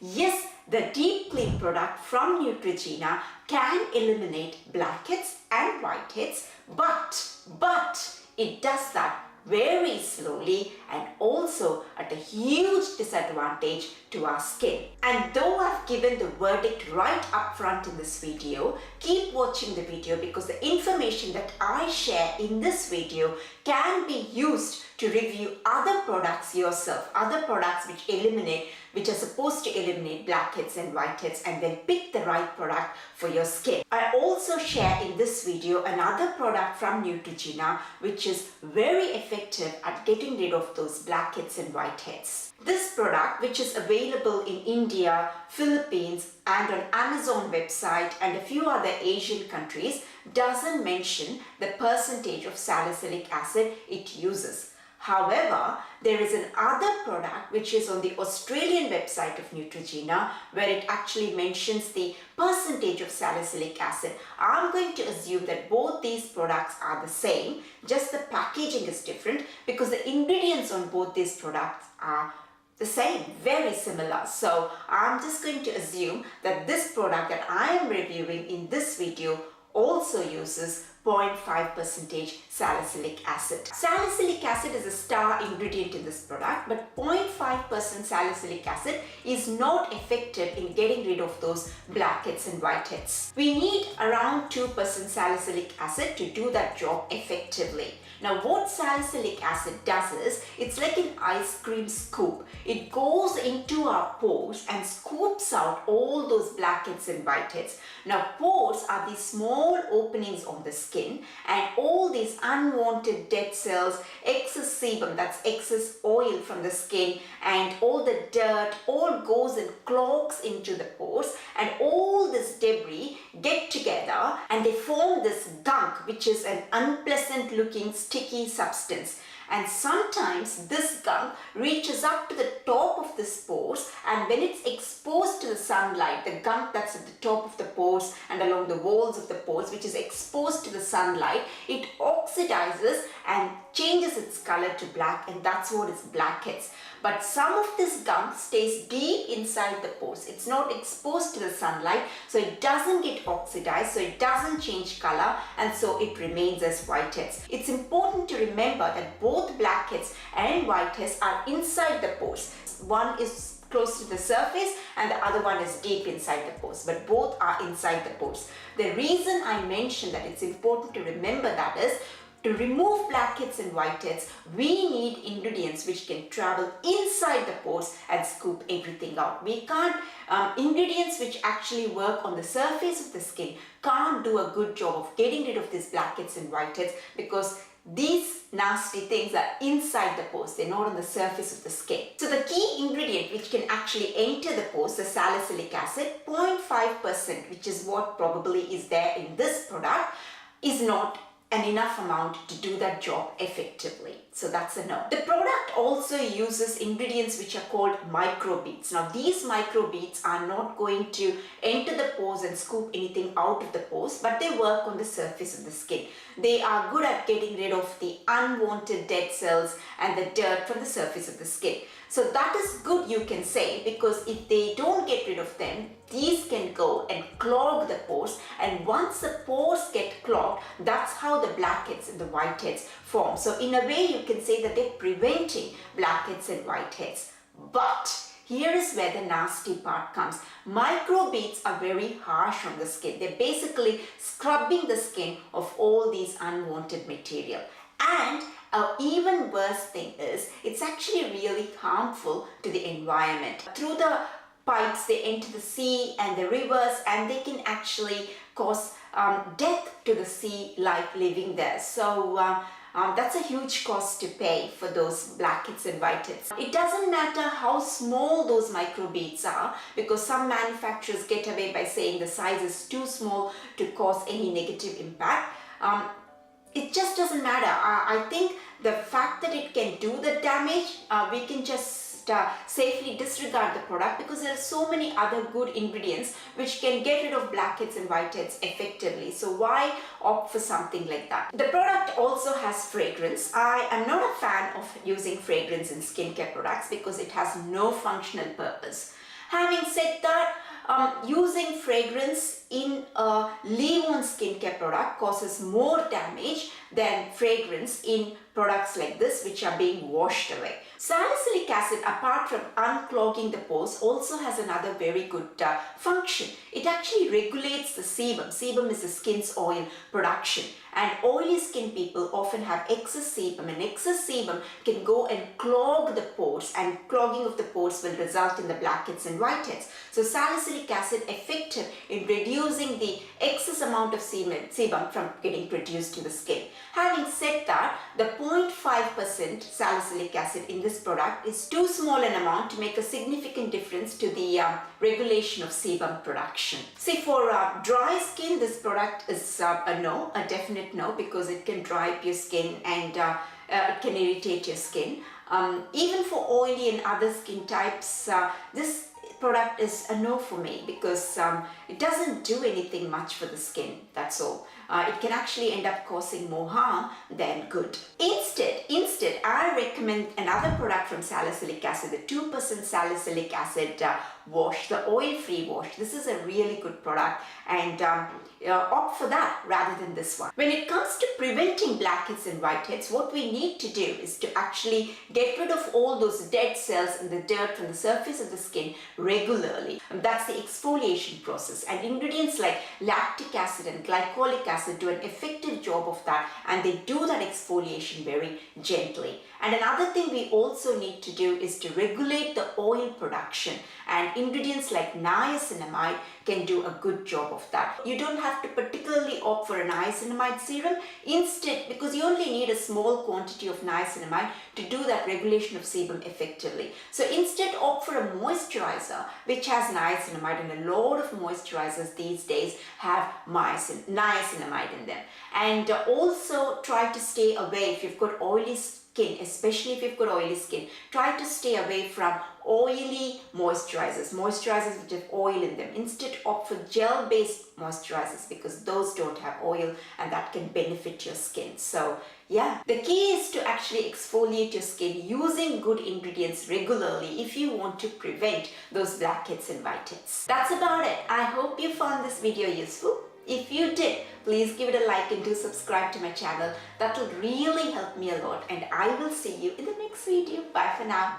Yes, the deep clean product from Neutrogena can eliminate blackheads and whiteheads, but it does that very slowly and also at a huge disadvantage to our skin. And though I've given the verdict right up front in this video, keep watching the video because the information that I share in this video can be used to review other products yourself, other products which are supposed to eliminate blackheads and whiteheads, and then pick the right product for your skin. I also share in this video another product from Neutrogena which is very effective at getting rid of those blackheads and whiteheads. This product, which is available in India, Philippines and on Amazon website and a few other Asian countries, doesn't mention the percentage of salicylic acid it uses. However, there is another product which is on the Australian website of Neutrogena where it actually mentions the percentage of salicylic acid. I'm going to assume that both these products are the same, just the packaging is different because the ingredients on both these products are the same, very similar. So I'm just going to assume that this product that I am reviewing in this video also uses 0.5% salicylic acid. Salicylic acid is a star ingredient in this product, but 0.5% salicylic acid is not effective in getting rid of those blackheads and whiteheads. We need around 2% salicylic acid to do that job effectively. Now what salicylic acid does is, it's like an ice cream scoop. It goes into our pores and scoops out all those blackheads and whiteheads. Now pores are these small openings on the skin, and all these unwanted dead cells, excess sebum, that's excess oil from the skin, and all the dirt all goes and clogs into the pores, and all this debris get together and they form this gunk, which is an unpleasant looking sticky substance. And sometimes this gunk reaches up to the top of the pores, and when it's exposed to the sunlight, the gunk that's at the top of the pores and along the walls of the pores, which is exposed to the sunlight, it oxidizes and changes its color to black, and that's what is blackheads. But some of this gunk stays deep inside the pores. It's not exposed to the sunlight, so it doesn't get oxidized, so it doesn't change color, and so it remains as whiteheads. It's important to remember that both blackheads and whiteheads are inside the pores. One is close to the surface and the other one is deep inside the pores, but both are inside the pores. The reason I mentioned that it's important to remember that is, to remove blackheads and whiteheads, we need ingredients which can travel inside the pores and scoop everything out. We can't, ingredients which actually work on the surface of the skin can't do a good job of getting rid of these blackheads and whiteheads because these nasty things are inside the pores, they're not on the surface of the skin. So the key ingredient which can actually enter the pores, the salicylic acid, 0.5%, which is what probably is there in this product, is not an enough amount to do that job effectively. So that's a no. The product also uses ingredients which are called microbeads. Now these microbeads are not going to enter the pores and scoop anything out of the pores, but they work on the surface of the skin. They are good at getting rid of the unwanted dead cells and the dirt from the surface of the skin. So that is good, you can say, because if they don't get rid of them, these can go and clog the pores, and once the pores get clogged, that's how the blackheads and the whiteheads form. So in a way you can say that they're preventing blackheads and whiteheads. But here is where the nasty part comes. Microbeads are very harsh on the skin. They're basically scrubbing the skin of all these unwanted material. And an even worse thing is, it's actually really harmful to the environment. Through the pipes, they enter the sea and the rivers, and they can actually cause death to the sea life living there. So that's a huge cost to pay for those blackheads and whiteheads. It doesn't matter how small those microbeads are, because some manufacturers get away by saying the size is too small to cause any negative impact. It just doesn't matter. I think the fact that it can do the damage, we can just safely disregard the product because there are so many other good ingredients which can get rid of blackheads and whiteheads effectively. So why opt for something like that? The product also has fragrance. I am not a fan of using fragrance in skincare products because it has no functional purpose. Having said that, using fragrance in a leave-on skincare product causes more damage than fragrance in products like this, which are being washed away. Salicylic acid, apart from unclogging the pores, also has another very good function. It actually regulates the sebum. Sebum is the skin's oil production, and oily skin people often have excess sebum, and excess sebum can go and clog the pores, and clogging of the pores will result in the blackheads and whiteheads. So salicylic acid effective in reducing the excess amount of sebum from getting produced in the skin. Having said that, the 0.5% salicylic acid in this product is too small an amount to make a significant difference to the regulation of sebum production. See, for dry skin, this product is a no, a definite no, because it can dry up your skin and it can irritate your skin. Even for oily and other skin types, this product is a no for me, because it doesn't do anything much for the skin, that's all. It can actually end up causing more harm than good. Instead, I recommend another product from salicylic acid, the 2% salicylic acid wash, the oil-free wash. This is a really good product, and opt for that rather than this one. When it comes to preventing blackheads and whiteheads, what we need to do is to actually get rid of all those dead cells and the dirt from the surface of the skin regularly. That's the exfoliation process, and ingredients like lactic acid and glycolic acid do an effective job of that, and they do that exfoliation very gently. And another thing we also need to do is to regulate the oil production, and ingredients like niacinamide can do a good job of that. You don't have to particularly opt for a niacinamide serum. Instead, because you only need a small quantity of niacinamide to do that regulation of sebum effectively. So instead, opt for a moisturizer which has niacinamide, and a lot of moisturizers these days have niacinamide in them. And also try to stay away, if you've got oily skin, especially if you've got oily skin, try to stay away from oily moisturizers which have oil in them. Instead, opt for gel-based moisturizers, because those don't have oil, and that can benefit your skin. So yeah, the key is to actually exfoliate your skin using good ingredients regularly if you want to prevent those blackheads and whiteheads. That's about it. I hope you found this video useful. If you did, please give it a like and do subscribe to my channel. That will really help me a lot, and I will see you in the next video. Bye for now.